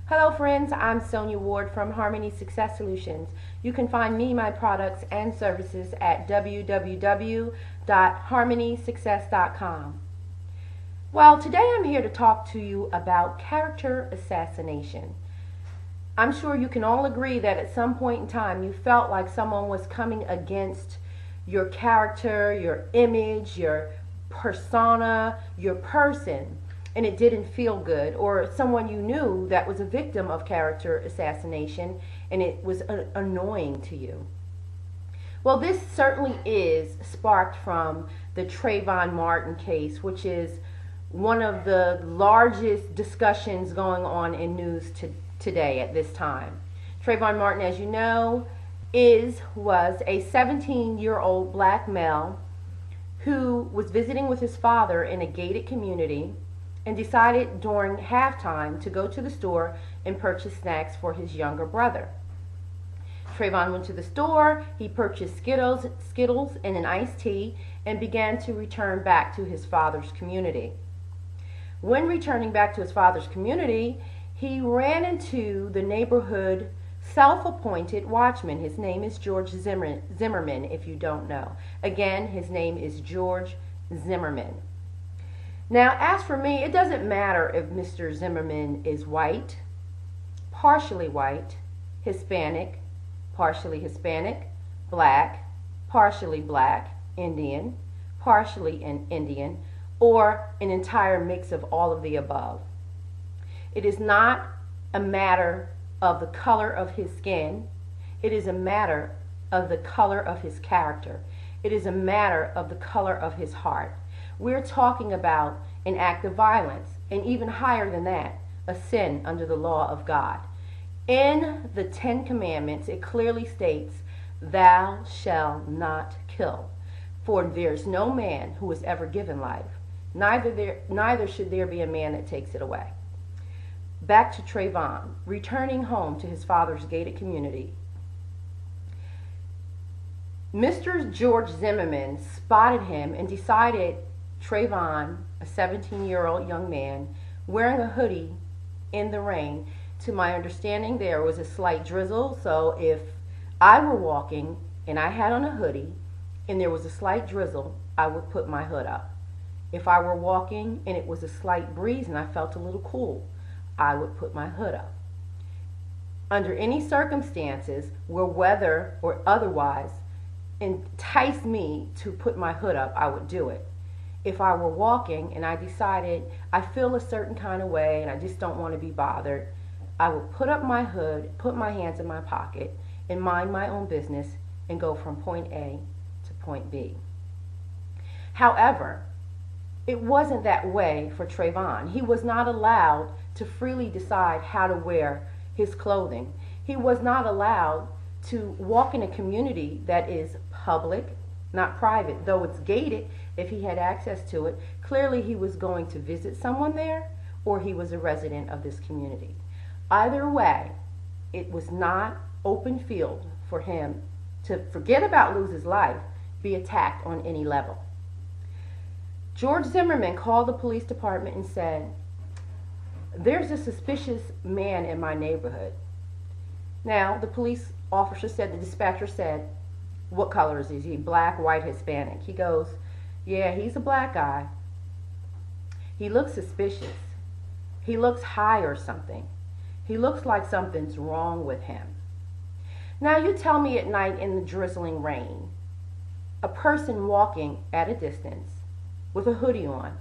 Hello friends, I'm Sonia Ward from Harmony Success Solutions. You can find me, my products, and services at www.harmonysuccess.com. Well, today I'm here to talk to you about character assassination. I'm sure you can all agree that at some point in time you felt like someone was coming against your character, your image, your persona, your person, and it didn't feel good, or someone you knew that was a victim of character assassination and it was annoying to you. Well, this certainly is sparked from the Trayvon Martin case, which is one of the largest discussions going on in news today at this time. Trayvon Martin, as you know, was a 17-year-old black male who was visiting with his father in a gated community and decided during halftime to go to the store and purchase snacks for his younger brother. Trayvon went to the store, he purchased Skittles and an iced tea, and began to return back to his father's community. When returning back to his father's community, he ran into the neighborhood self-appointed watchman. His name is George Zimmerman, if you don't know. Again, his name is George Zimmerman. Now, as for me, it doesn't matter if Mr. Zimmerman is white, partially white, Hispanic, partially Hispanic, black, partially black, Indian, partially Indian, or an entire mix of all of the above. It is not a matter of the color of his skin. It is a matter of the color of his character. It is a matter of the color of his heart. We're talking about an act of violence, and even higher than that, a sin under the law of God. In the 10 Commandments, it clearly states, "Thou shalt not kill, for there's no man who is ever given life, neither should there be a man that takes it away." Back to Trayvon, returning home to his father's gated community. Mr. George Zimmerman spotted him and decided Trayvon, a 17-year-old young man, wearing a hoodie in the rain. To my understanding, there was a slight drizzle, so if I were walking and I had on a hoodie and there was a slight drizzle, I would put my hood up. If I were walking and it was a slight breeze and I felt a little cool, I would put my hood up. Under any circumstances where weather or otherwise enticed me to put my hood up, I would do it. If I were walking and I decided I feel a certain kind of way and I just don't want to be bothered, I would put up my hood, put my hands in my pocket, and mind my own business and go from point A to point B. However, it wasn't that way for Trayvon. He was not allowed to freely decide how to wear his clothing. He was not allowed to walk in a community that is public, not private, though it's gated. If he had access to it, clearly he was going to visit someone there, or he was a resident of this community. Either way, it was not open field for him to forget about lose his life, be attacked on any level. George Zimmerman called the police department and said, "There's a suspicious man in my neighborhood." Now, the police officer said, the dispatcher said, "What color is he? Is he black, white, Hispanic?" He goes, "Yeah, he's a black guy. He looks suspicious. He looks high or something. He looks like something's wrong with him." Now, you tell me at night in the drizzling rain, a person walking at a distance with a hoodie on,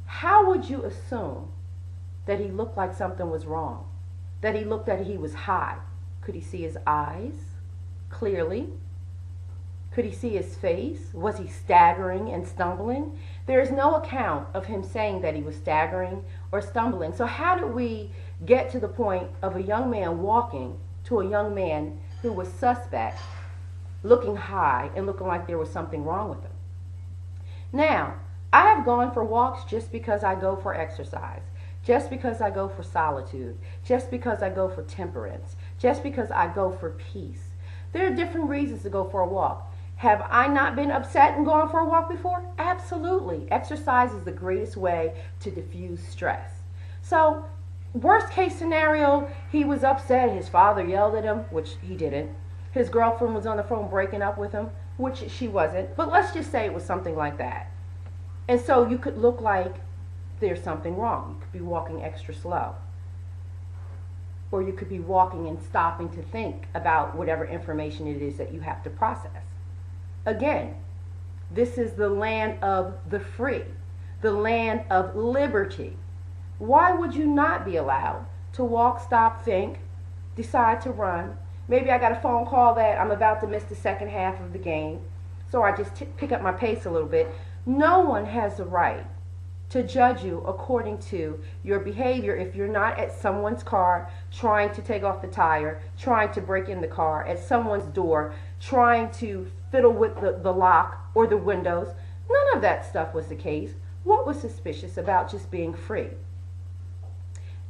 how would you assume that he looked like something was wrong? That he looked like he was high? Could he see his eyes clearly? Could he see his face? Was he staggering and stumbling? There is no account of him saying that he was staggering or stumbling. So how did we get to the point of a young man walking to a young man who was suspect, looking high and looking like there was something wrong with him? Now, I have gone for walks just because I go for exercise, just because I go for solitude, just because I go for temperance, just because I go for peace. There are different reasons to go for a walk. Have I not been upset and gone for a walk before? Absolutely. Exercise is the greatest way to diffuse stress. So Worst case scenario, he was upset. His father yelled at him, which he didn't. His girlfriend was on the phone breaking up with him, which she wasn't. But let's just say it was something like that. And so you could look like there's something wrong. You could be walking extra slow. Or you could be walking and stopping to think about whatever information it is that you have to process. Again, this is the land of the free, the land of liberty. Why would you not be allowed to walk, stop, think, decide to run? Maybe I got a phone call that I'm about to miss the second half of the game, so I just pick up my pace a little bit. No one has the right to judge you according to your behavior if you're not at someone's car trying to take off the tire, trying to break in the car, at someone's door, trying to fiddle with the lock or the windows. None of that stuff was the case. What was suspicious about just being free?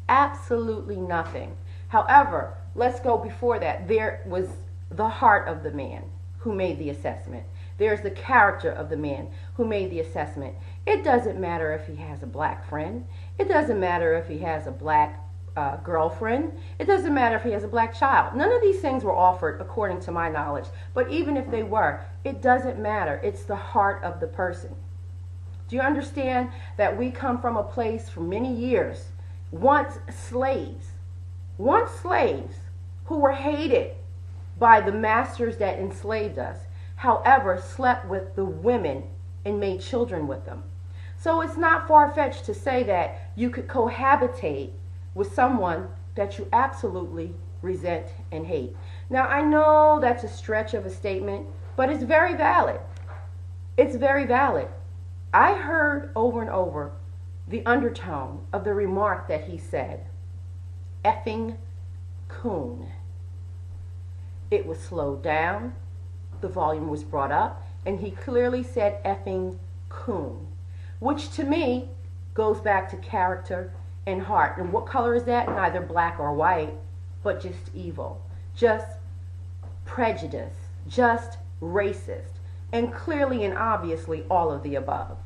Absolutely nothing. However, let's go before that. There was the heart of the man who made the assessment. There's the character of the man who made the assessment. It doesn't matter if he has a black friend. It doesn't matter if he has a black girlfriend. It doesn't matter if he has a black child. None of these things were offered according to my knowledge. But even if they were, it doesn't matter. It's the heart of the person. Do you understand that we come from a place for many years, once slaves who were hated by the masters that enslaved us, however, slept with the women and made children with them. So it's not far-fetched to say that you could cohabitate with someone that you absolutely resent and hate. Now, I know that's a stretch of a statement, but it's very valid. It's very valid. I heard over and over the undertone of the remark that he said, effing coon. It was slowed down, the volume was brought up, and he clearly said effing coon, which to me goes back to character and heart. And what color is that? Neither black or white, but just evil, just prejudice, just racist, and clearly and obviously all of the above.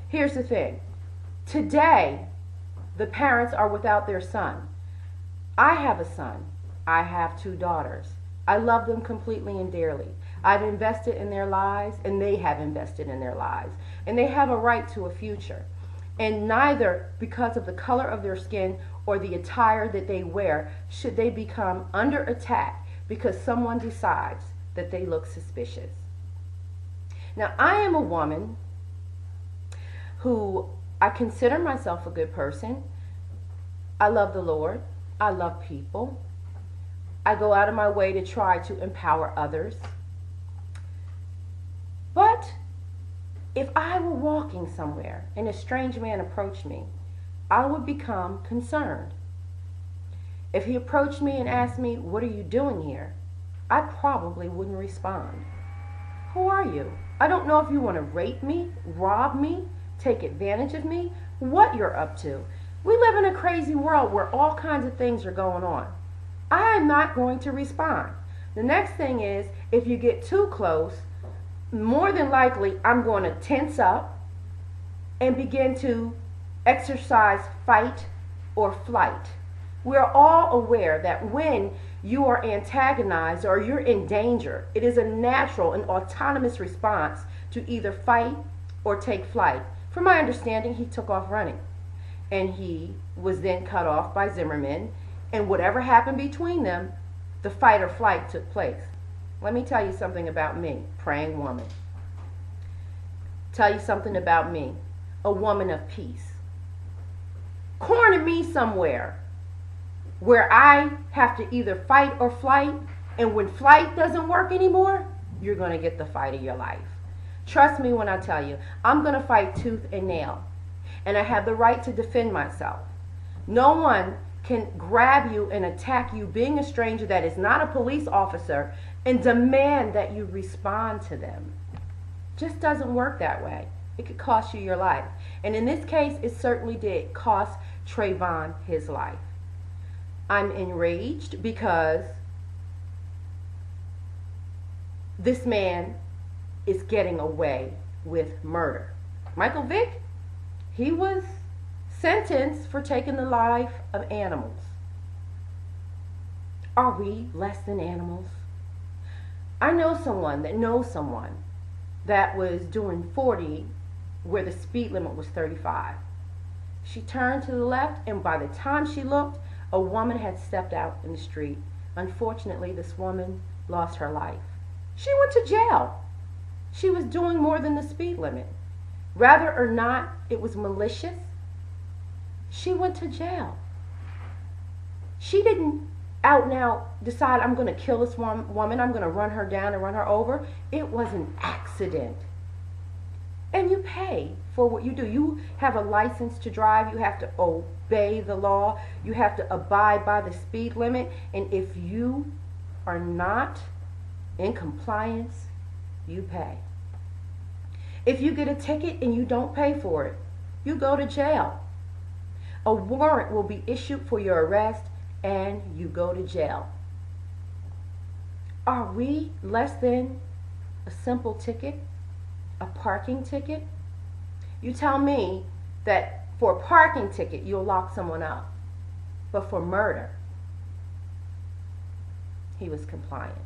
Here's the thing. Today, the parents are without their son. I have a son. I have 2 daughters. I love them completely and dearly. I've invested in their lives, and they have invested in their lives. And they have a right to a future. And neither, because of the color of their skin or the attire that they wear, should they become under attack because someone decides that they look suspicious. Now, I am a woman who I consider myself a good person. I love the Lord. I love people. I go out of my way to try to empower others. But if I were walking somewhere and a strange man approached me, I would become concerned. If he approached me and asked me, "What are you doing here?" I probably wouldn't respond. Who are you? I don't know if you want to rape me, rob me, take advantage of me, what you're up to. We live in a crazy world where all kinds of things are going on. I am not going to respond. The next thing is, if you get too close, more than likely I'm going to tense up and begin to exercise fight or flight. We're all aware that when you are antagonized or you're in danger, it is a natural and autonomous response to either fight or take flight. From my understanding, he took off running, and he was then cut off by Zimmerman, and whatever happened between them, the fight or flight took place. Let me tell you something about me, praying woman. Tell you something about me, a woman of peace. Corner me somewhere where I have to either fight or flight, and when flight doesn't work anymore, you're going to get the fight of your life. Trust me when I tell you, I'm going to fight tooth and nail, and I have the right to defend myself. No one can grab you and attack you being a stranger that is not a police officer and demand that you respond to them. Just doesn't work that way. It could cost you your life. And in this case, it certainly did cost Trayvon his life. I'm enraged because this man is getting away with murder. Michael Vick, he was Sentenced for taking the life of animals. Are we less than animals? I know someone that knows someone that was doing 40 where the speed limit was 35. She turned to the left, and by the time she looked, a woman had stepped out in the street. Unfortunately, this woman lost her life. She went to jail. She was doing more than the speed limit. Whether or not it was malicious, she went to jail. She didn't out and out decide, I'm going to kill this woman, I'm going to run her down and run her over. It was an accident. And you pay for what you do. You have a license to drive. You have to obey the law. You have to abide by the speed limit. And if you are not in compliance, you pay. If you get a ticket and you don't pay for it, you go to jail. A warrant will be issued for your arrest and you go to jail. Are we less than a simple ticket? A parking ticket? You tell me that for a parking ticket you'll lock someone up, but for murder he was compliant.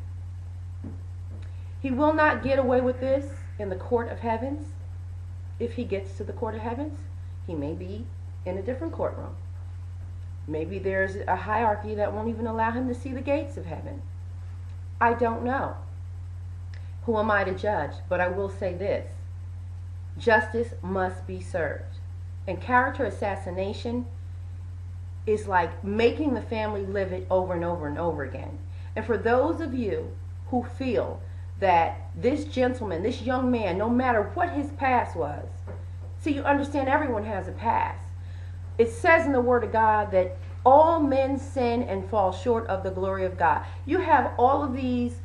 He will not get away with this in the court of heavens. If he gets to the court of heavens, he may be in a different courtroom. Maybe there's a hierarchy that won't even allow him to see the gates of heaven. I don't know. Who am I to judge? But I will say this. Justice must be served. And character assassination is like making the family live it over and over and over again. And for those of you who feel that this gentleman, this young man, no matter what his past was, see, you understand everyone has a past. It says in the Word of God that all men sin and fall short of the glory of God. You have all of these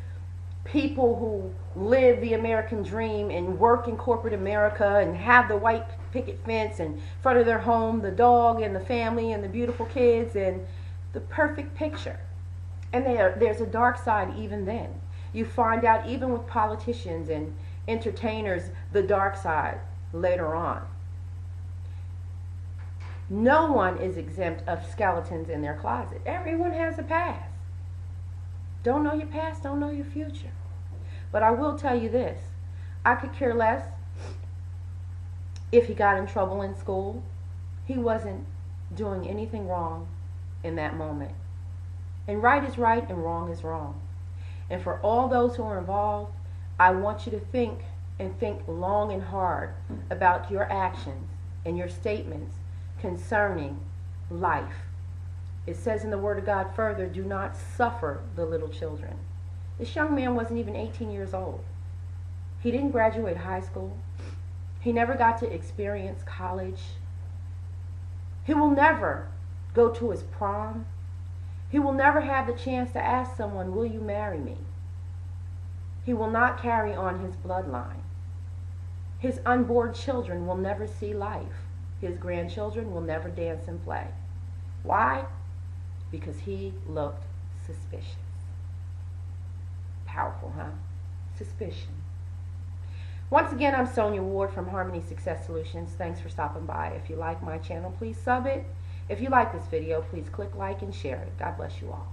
people who live the American dream and work in corporate America and have the white picket fence in front of their home, the dog and the family and the beautiful kids and the perfect picture. And there's a dark side even then. You find out even with politicians and entertainers the dark side later on. No one is exempt of skeletons in their closet. Everyone has a past. Don't know your past, don't know your future. But I will tell you this. I could care less if he got in trouble in school. He wasn't doing anything wrong in that moment. And right is right and wrong is wrong. And for all those who are involved, I want you to think and think long and hard about your actions and your statements concerning life. It says in the Word of God further, do not suffer the little children. This young man wasn't even 18 years old. He didn't graduate high school. He never got to experience college. He will never go to his prom. He will never have the chance to ask someone, will you marry me? He will not carry on his bloodline. His unborn children will never see life. His grandchildren will never dance and play. Why? Because he looked suspicious. Powerful, huh? Suspicion. Once again, I'm Sonia Ward from Harmony Success Solutions. Thanks for stopping by. If you like my channel, please sub it. If you like this video, please click like and share it. God bless you all.